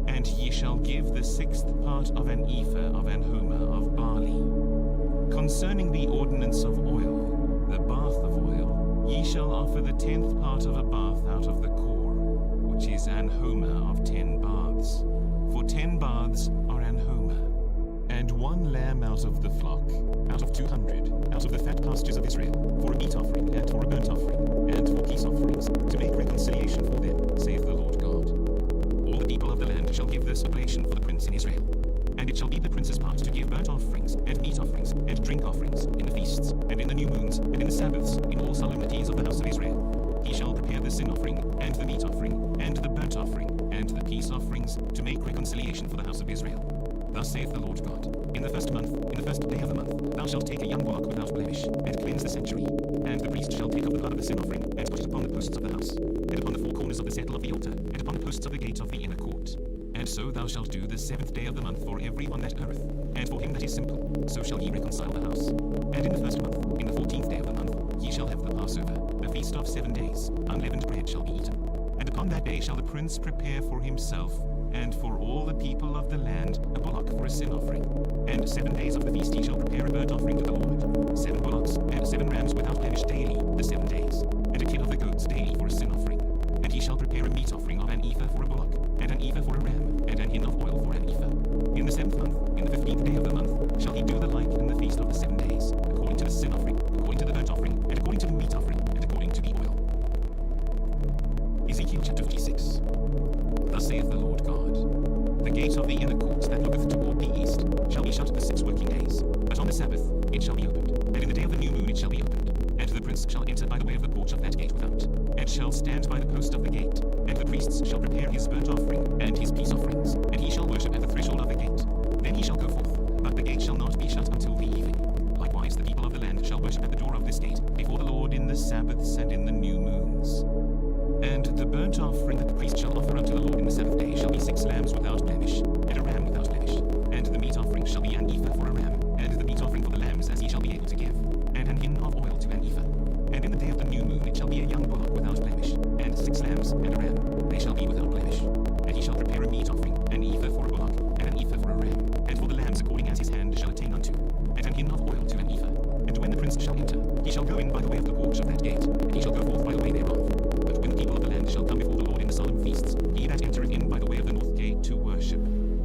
Speaker 1: And ye shall give the 6th part of an ephah of an homer of barley. Concerning the ordinance of oil, the bath of oil, ye shall offer the 10th part of a bath out of the core, which is an homer of 10 baths. For 10 baths are an homer. And 1 lamb out of the flock, out of 200, out of the fat pastures of Israel, for a meat offering, and for a burnt offering, and for peace offerings, to make reconciliation for them, saith the Lord God. All the people of the land shall give this oblation for the prince in Israel. And it shall be the prince's part to give burnt offerings, and meat offerings, and drink offerings, in the feasts, and in the new moons, and in the Sabbaths, in all solemnities of the house of Israel. He shall prepare the sin offering, and the meat offering, and the burnt offering, and the peace offerings, to make reconciliation for the house of Israel. Thus saith the Lord God, in the first month, in the first day of the month, thou shalt take a young bullock without blemish, and cleanse the sanctuary. And the priest shall take of the blood of the sin offering, and put it upon the posts of the house, and upon the 4 corners of the settle of the altar, and upon the posts of the gate of the inner court. And so thou shalt do the 7th day of the month for every one that erreth, and for him that is simple, so shall ye reconcile the house. And in the 1st month, in the 14th day of the month, ye shall have the Passover, a feast of 7 days, unleavened bread shall be eaten. And upon that day shall the prince prepare for himself, and for all the people of the land, a bullock for a sin offering. And 7 days of the feast he shall prepare a burnt offering to the Lord, 7 bullocks, and 7 rams without blemish daily, the 7 days, and a kid of the goats daily for a sin offering. And he shall prepare a meat offering of an ephah for a bullock, and an ephah for a ram, and an hin of oil for an ephah. In the 7th month, in the 15th day of the month, shall he do the like in the feast of the 7 days, according to the sin offering, according to the burnt offering, and according to the meat offering, and according to the oil. Ezekiel chapter 56. Thus saith the Lord God, the gate of the inner court that looketh toward the east shall be shut the 6 working days, but on the Sabbath it shall be opened, and in the day of the new moon it shall be opened. And the prince shall enter by the way of the porch of that gate without, and shall stand by the post of the gate. And the priests shall prepare his burnt offering and his peace offerings, and he shall worship at the threshold of the gate. Then he shall go forth, but the gate shall not be shut until the evening. Likewise the people of the land shall worship at the door of this gate before the Lord in the Sabbaths and in the new moons. And the burnt offering that the priest shall offer unto the Lord in the 7th day shall be 6 lambs without blemish, and a ram without blemish. And the meat offering shall be an ephah for a ram, and the meat offering for the lambs as he shall be able to give, and an hin of oil to an ephah. And in the day of the new moon it shall be a young bullock without blemish, and 6 lambs and a ram, they shall be without blemish. And he shall prepare a meat offering, an ephah for a bullock, and an ephah for a ram, and for the lambs according as his hand shall attain unto, and an hin of oil to an ephah. And when the prince shall enter, he shall go in by the way of the porch of that gate, and he shall go forth by the way thereof. But when the people of the land shall come before the Lord in the solemn feasts, he that entereth in by the way of the north gate to worship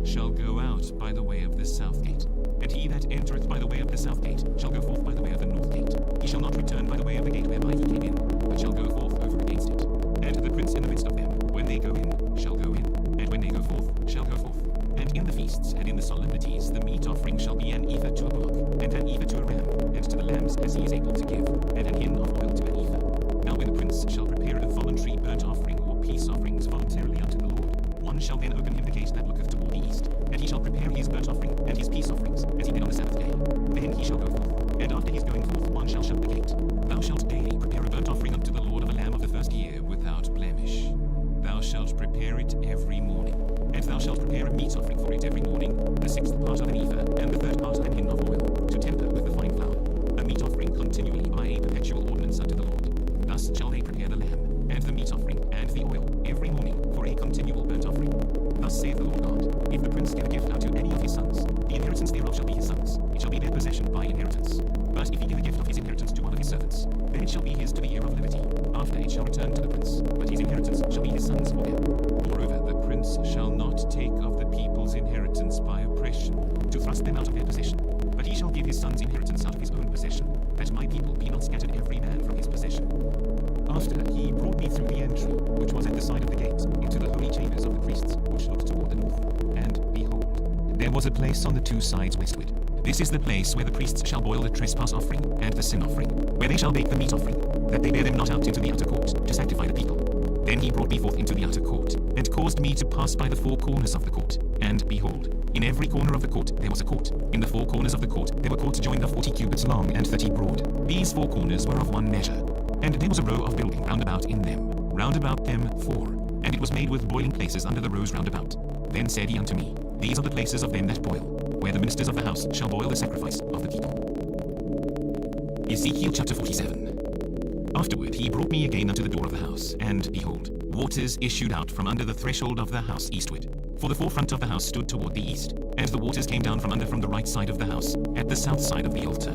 Speaker 1: shall go out by the way of the south gate. And he that entereth by the way of the south gate shall go forth by the way of the north gate. He shall not return by the way of the gate whereby he came in, but shall go forth over against it. And the prince in the midst of them, when they go in, shall go in, and when they go forth, shall go forth. And in the feasts and in the solemnities the meat offering shall be an ephah to a bullock, and an ephah to a ram, and to the lambs as he is able to give, and an hin of oil to an ephah. Now when the prince shall prepare a voluntary burnt offering or peace offerings voluntarily unto the Lord, one shall then open him the gate that looketh toward the east, and he shall prepare his burnt offering and his peace offerings, as he did on the 7th day. Then he shall go forth, and after his going forth one shall shut the gate. Thou shalt daily prepare a burnt offering unto the Lord of a lamb of the 1st year without blemish. Thou shalt prepare it every morning, and thou shalt prepare a meat offering for it every morning, the 6th part of an ephah, and the 3rd part of an hin of oil, to temper with the fine flour, a meat offering continually by a perpetual ordinance unto the Lord. Thus shall they prepare the lamb, and the meat offering, and the oil, every morning, for a continual burnt offering. Thus saith the Lord God, if the prince give a gift unto any of his sons, the inheritance thereof shall be his sons, it shall be their possession by inheritance. But if he give a gift of his inheritance to one of his servants, then it shall be his to the year of liberty. After it shall return to the prince, but his inheritance shall be his sons for them. Moreover, the prince shall not take of the people's inheritance by oppression, to thrust them out of their possession, but he shall give his son's inheritance out of his own possession, that my people be not scattered every man from his possession. After he brought me through the entry, which was at the side of the gate, into the holy chambers of the priests, which looked toward the north. And behold, there was a place on the 2 sides westward. This is the place where the priests shall boil the trespass offering and the sin offering, where they shall bake the meat offering, that they bear them not out into the outer court, to sanctify the people. Then he brought me forth into the outer court, and caused me to pass by the 4 corners of the court. And behold, in every corner of the court there was a court. In the 4 corners of the court there were courts joined of 40 cubits long and 30 broad. These 4 corners were of one measure. And there was a row of building round about in them, round about them 4. And it was made with boiling places under the rows round about. Then said he unto me, These are the places of them that boil, where the ministers of the house shall boil the sacrifice of the people. Ezekiel chapter 47. Afterward he brought me again unto the door of the house, and behold, waters issued out from under the threshold of the house eastward. For the forefront of the house stood toward the east, and the waters came down from under from the right side of the house, at the south side of the altar.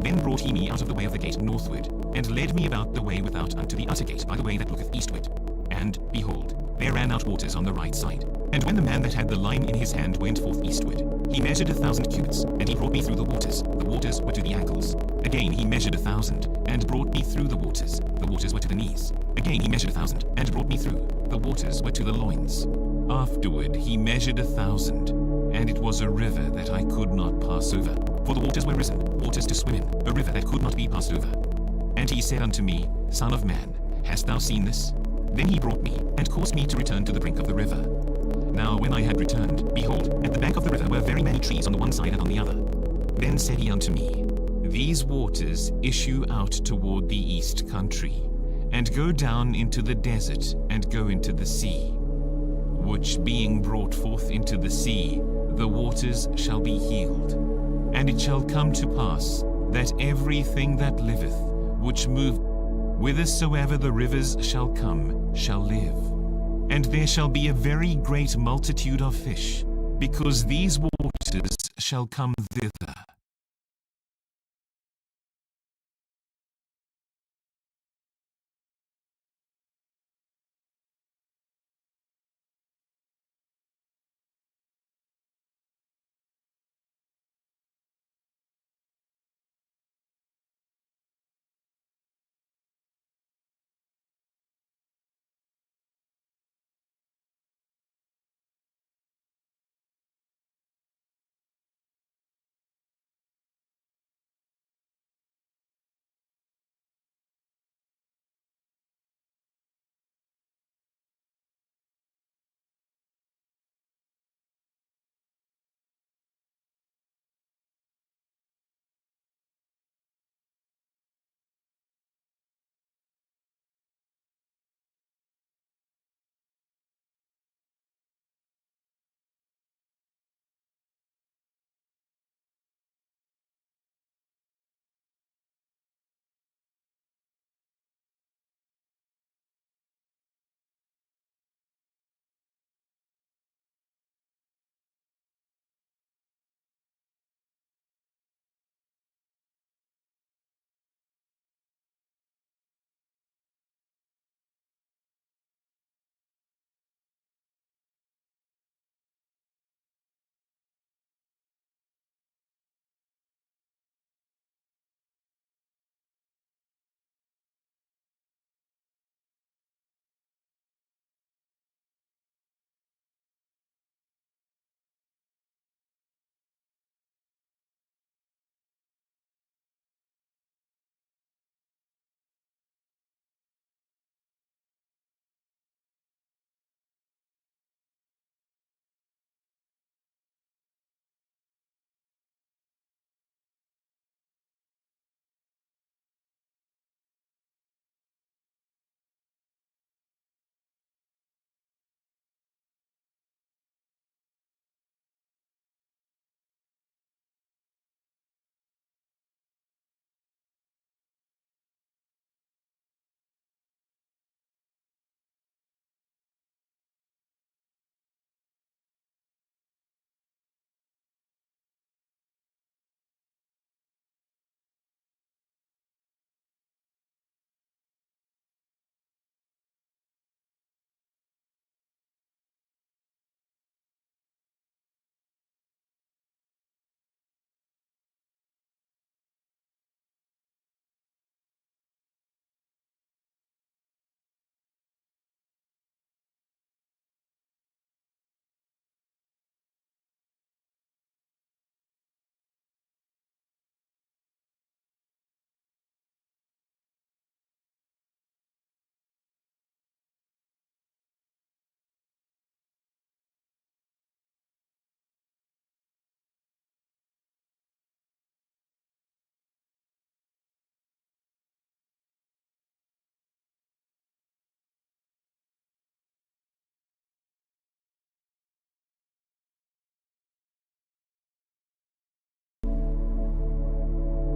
Speaker 1: Then brought he me out of the way of the gate northward, and led me about the way without unto the utter gate by the way that looketh eastward. And behold, there ran out waters on the right side. And when the man that had the line in his hand went forth eastward, he measured 1,000 cubits, and he brought me through the waters. The waters were to the ankles. Again he measured 1,000, and brought me through the waters. The waters were to the knees. Again he measured 1,000, and brought me through. The waters were to the loins. Afterward he measured 1,000, and it was a river that I could not pass over. For the waters were risen, waters to swim in, a river that could not be passed over. And he said unto me, Son of man, hast thou seen this? Then he brought me, and caused me to return to the brink of the river. Now when I had returned, behold, at the bank of the river were very many trees on the one side and on the other. Then said he unto me, These waters issue out toward the east country, and go down into the desert, and go into the sea. which being brought forth into the sea, the waters shall be healed. And it shall come to pass, that everything that liveth, which moveth, whithersoever the rivers shall come, shall live. And there shall be a very great multitude of fish, because these waters shall come thither.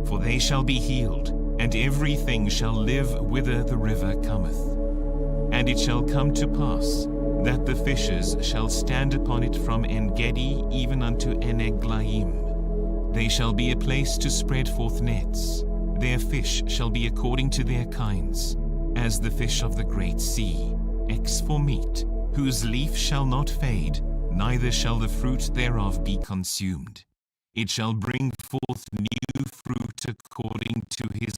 Speaker 1: For they shall be healed, and everything shall live whither the river cometh. And it shall come to pass, that the fishes shall stand upon it from En-gedi even unto En-eglaim. They shall be a place to spread forth nets. Their fish shall be according to their kinds, as the fish of the great sea, for meat, whose leaf shall not fade, neither shall the fruit thereof be consumed. It shall bring forth new fruit according to his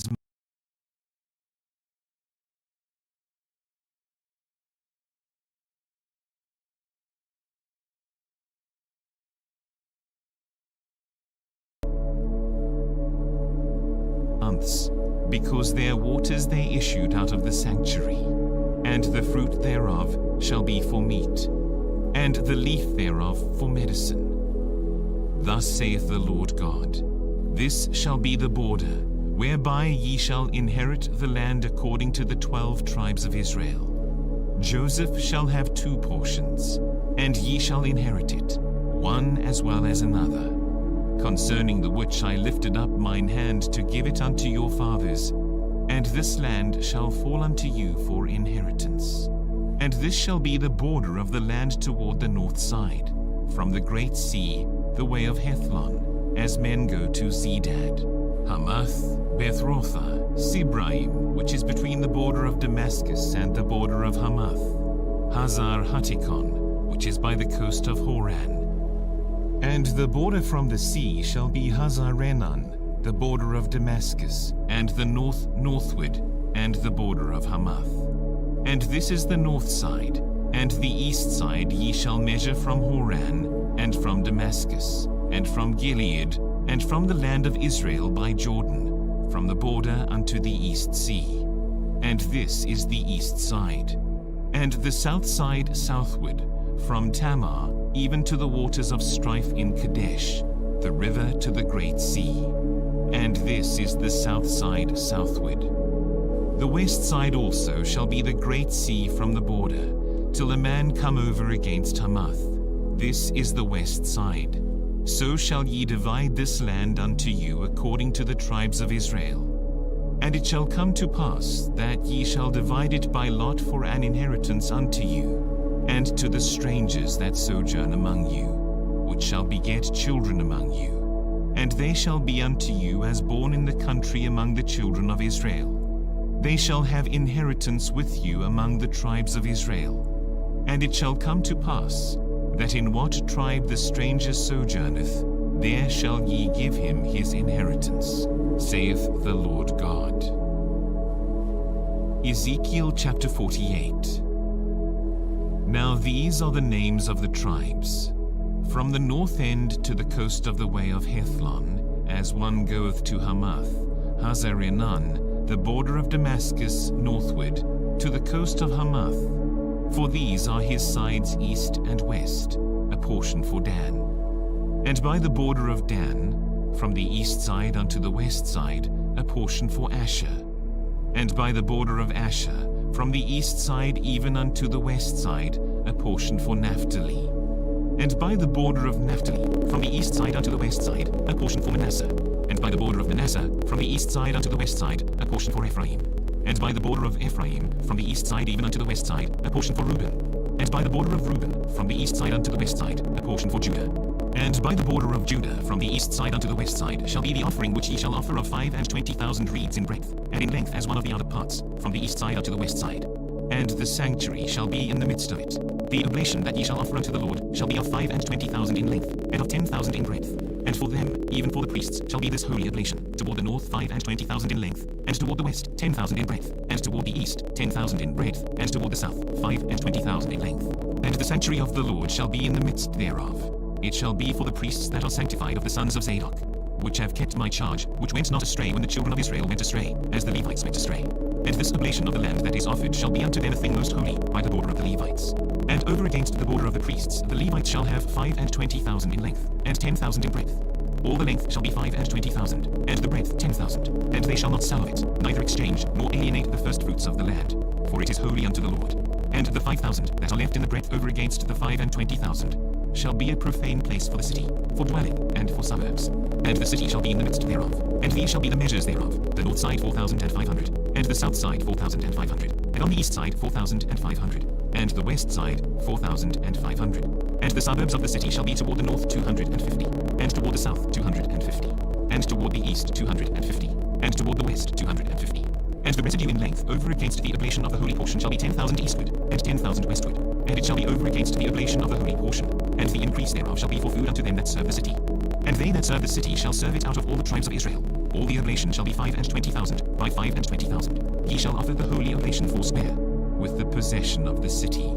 Speaker 1: months, because their waters they issued out of the sanctuary, and the fruit thereof shall be for meat, and the leaf thereof for medicine. Thus saith the Lord God, this shall be the border, whereby ye shall inherit the land according to the 12 tribes of Israel. Joseph shall have 2 portions, and ye shall inherit it, one as well as another, concerning the which I lifted up mine hand to give it unto your fathers, and this land shall fall unto you for inheritance. And this shall be the border of the land toward the north side, from the great sea, the way of Hethlon, as men go to Zedad, Hamath, Bethrotha, Sibraim, which is between the border of Damascus and the border of Hamath, Hazar Hatikon, which is by the coast of Horan. And the border from the sea shall be Hazarenan, the border of Damascus, and the northward, and the border of Hamath. And this is the north side, and the east side ye shall measure from Horan, and from Damascus, and from Gilead, and from the land of Israel by Jordan, from the border unto the east sea. And this is the east side. And the south side southward, from Tamar even to the waters of strife in Kadesh, the river to the great sea. And this is the south side southward. The west side also shall be the great sea from the border, till a man come over against Hamath. This is the west side. So shall ye divide this land unto you according to the tribes of Israel. And it shall come to pass that ye shall divide it by lot for an inheritance unto you, and to the strangers that sojourn among you, which shall beget children among you. And they shall be unto you as born in the country among the children of Israel. They shall have inheritance with you among the tribes of Israel. And it shall come to pass, that in what tribe the stranger sojourneth, there shall ye give him his inheritance, saith the Lord God. Ezekiel chapter 48. Now these are the names of the tribes. From the north end to the coast of the way of Hethlon, as one goeth to Hamath, Hazarenan, the border of Damascus northward, to the coast of Hamath. For these are his sides east and west, a portion for Dan. And by the border of Dan, from the east side unto the west side, a portion for Asher. And by the border of Asher, from the east side even unto the west side, a portion for Naphtali. And by the border of Naphtali, from the east side unto the west side, a portion for Manasseh. And by the border of Manasseh, from the east side unto the west side, a portion for Ephraim. And by the border of Ephraim, from the east side even unto the west side, a portion for Reuben. And by the border of Reuben, from the east side unto the west side, a portion for Judah. And by the border of Judah, from the east side unto the west side, shall be the offering which ye shall offer of 25,000 reeds in breadth, and in length as one of the other parts, from the east side unto the west side. And the sanctuary shall be in the midst of it. The oblation that ye shall offer unto the Lord shall be of 25,000 in length, and of 10,000 in breadth. And for them, even for the priests, shall be this holy oblation, toward the north 25,000 in length, and toward the west 10,000 in breadth, and toward the east 10,000 in breadth, and toward the south 25,000 in length. And the sanctuary of the Lord shall be in the midst thereof. It shall be for the priests that are sanctified of the sons of Zadok, which have kept my charge, which went not astray when the children of Israel went astray, as the Levites went astray. And this oblation of the land that is offered shall be unto them a thing most holy, by the border of the Levites. And over against the border of the priests, the Levites shall have 25,000 in length, and 10,000 in breadth. All the length shall be 25,000, and the breadth 10,000. And they shall not sell of it, neither exchange, nor alienate the first fruits of the land, for it is holy unto the Lord. And the 5,000 that are left in the breadth over against the 25,000 shall be a profane place for the city, for dwelling, and for suburbs. And the city shall be in the midst thereof. And these shall be the measures thereof: the north side 4,500, and the south side 4,500, and on the east side 4,500, and the west side 4,500. And the suburbs of the city shall be toward the north 250, and toward the south 250, and toward the east 250, and toward the west 250. And the residue in length over against the oblation of the holy portion shall be 10,000 eastward, and 10,000 westward. And it shall be over against the oblation of the holy portion, and the increase thereof shall be for food unto them that serve the city. And they that serve the city shall serve it out of all the tribes of Israel. All the oblation shall be 25,000 by 25,000. Ye shall offer the holy oblation foursquare, with the possession of the city.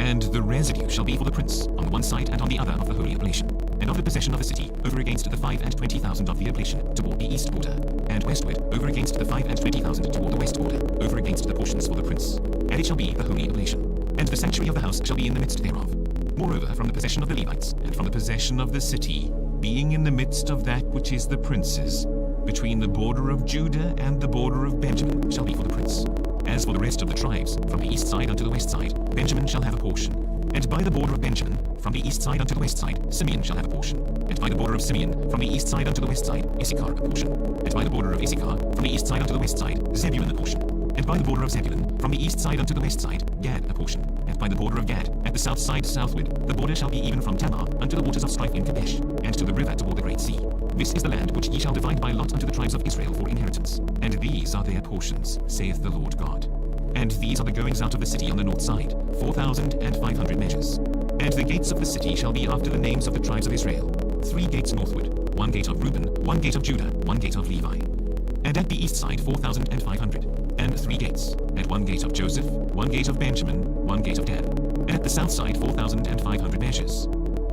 Speaker 1: And the residue shall be for the prince, on the one side and on the other of the holy oblation, and of the possession of the city, over against the 25,000 of the oblation, toward the east border, and westward, over against the 25,000 toward the west border, over against the portions for the prince. And it shall be the holy oblation. And the sanctuary of the house shall be in the midst thereof. Moreover, from the possession of the Levites, and from the possession of the city, being in the midst of that which is the prince's, between the border of Judah and the border of Benjamin, shall be for the prince. As for the rest of the tribes, from the east side unto the west side, Benjamin shall have a portion. And by the border of Benjamin, from the east side unto the west side, Simeon shall have a portion. And by the border of Simeon, from the east side unto the west side, Issachar a portion. And by the border of Issachar, from the east side unto the west side, Zebulun a portion. And by the border of Zebulun, from the east side unto the west side, Gad a portion. And by the border of Gad, at the south side southward, the border shall be even from Tamar unto the waters of strife in Kadesh, and to the river toward the great sea. This is the land which ye shall divide by lot unto the tribes of Israel for inheritance. And these are their portions, saith the Lord God. And these are the goings out of the city on the north side, 4,500 measures. And the gates of the city shall be after the names of the tribes of Israel, 3 gates northward, 1 gate of Reuben, 1 gate of Judah, 1 gate of Levi. And at the east side 4,500, and 3 gates, and 1 gate of Joseph, 1 gate of Benjamin, 1 gate of Dan. And at the south side 4,500 measures.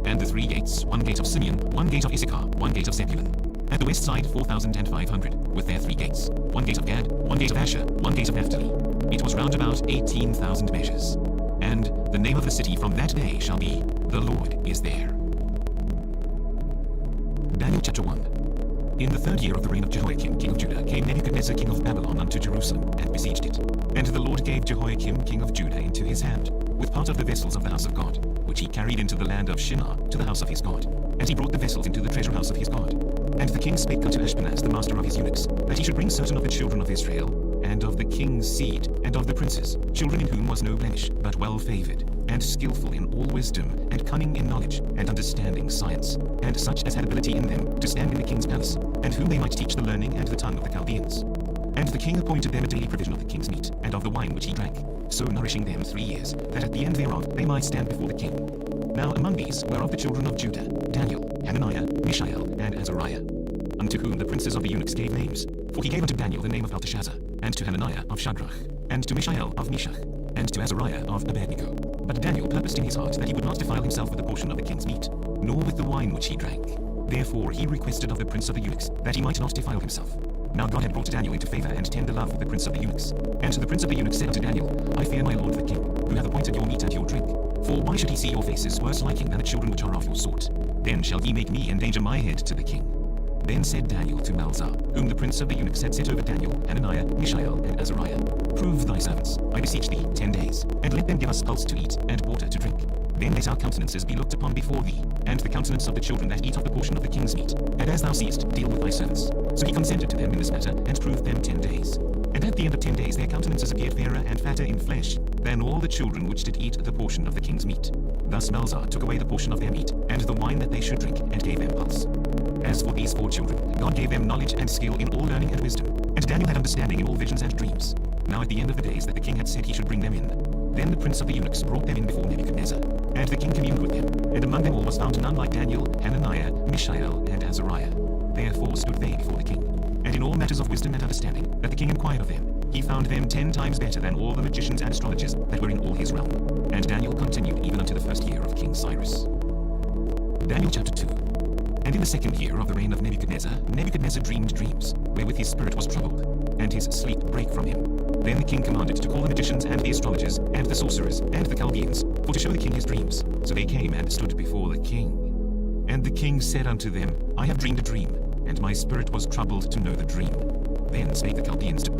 Speaker 1: And the 3 gates, 1 gate of Simeon, 1 gate of Issachar, 1 gate of Zebulun. At the west side 4,500, with their 3 gates, 1 gate of Gad, 1 gate of Asher, 1 gate of Naphtali. It was round about 18,000 measures. And the name of the city from that day shall be, The Lord is there. Daniel chapter 1. In the 3rd year of the reign of Jehoiakim king of Judah came Nebuchadnezzar king of Babylon unto Jerusalem, and besieged it. And the Lord gave Jehoiakim king of Judah into his hand, with part of the vessels of the house of God, which he carried into the land of Shinar to the house of his God. And he brought the vessels into the treasure house of his God. And the king spake unto Ashpenaz the master of his eunuchs, that he should bring certain of the children of Israel, and of the king's seed, and of the princes, children in whom was no blemish, but well favored, and skillful in all wisdom, and cunning in knowledge, and understanding science, and such as had ability in them to stand in the king's palace, and whom they might teach the learning and the tongue of the Chaldeans. And the king appointed them a daily provision of the king's meat, and of the wine which he drank, so nourishing them 3 years, that at the end thereof they might stand before the king. Now among these were of the children of Judah, Daniel, Hananiah, Mishael, and Azariah, unto whom the princes of the eunuchs gave names. For he gave unto Daniel the name of Belteshazzar, and to Hananiah of Shadrach, and to Mishael of Meshach, and to Azariah of Abednego. But Daniel purposed in his heart that he would not defile himself with the portion of the king's meat, nor with the wine which he drank. Therefore he requested of the prince of the eunuchs that he might not defile himself. Now God had brought Daniel into favor and tender love with the prince of the eunuchs. And the prince of the eunuchs said unto Daniel, I fear my lord the king, who hath appointed your meat and your drink. For why should he see your faces worse liking than the children which are of your sort? Then shall he make me endanger my head to the king. Then said Daniel to Melzar, whom the prince of the eunuchs had set over Daniel, Hananiah, Mishael, and Azariah, Prove thy servants, I beseech thee, 10 days, and let them give us pulse to eat, and water to drink. Then let our countenances be looked upon before thee, and the countenance of the children that eat of the portion of the king's meat. And as thou seest, deal with thy servants. So he consented to them in this matter, and proved them 10 days. And at the end of 10 days their countenances appeared fairer and fatter in flesh than all the children which did eat the portion of the king's meat. Thus Melzar took away the portion of their meat, and the wine that they should drink, and gave them pulse. As for these 4 children, God gave them knowledge and skill in all learning and wisdom, and Daniel had understanding in all visions and dreams. Now at the end of the days that the king had said he should bring them in, then the prince of the eunuchs brought them in before Nebuchadnezzar, and the king communed with them, and among them all was found none like Daniel, Hananiah, Mishael, and Azariah. Therefore stood they before the king. And in all matters of wisdom and understanding that the king inquired of them, he found them 10 times better than all the magicians and astrologers that were in all his realm. And Daniel continued even unto the 1st year of King Cyrus. Daniel chapter 2. And in the 2nd year of the reign of Nebuchadnezzar, Nebuchadnezzar dreamed dreams, wherewith his spirit was troubled, and his sleep brake from him. Then the king commanded to call the magicians and the astrologers, and the sorcerers, and the Chaldeans, for to show the king his dreams. So they came and stood before the king. And the king said unto them, I have dreamed a dream, and my spirit was troubled to know the dream. Then spake the Chaldeans to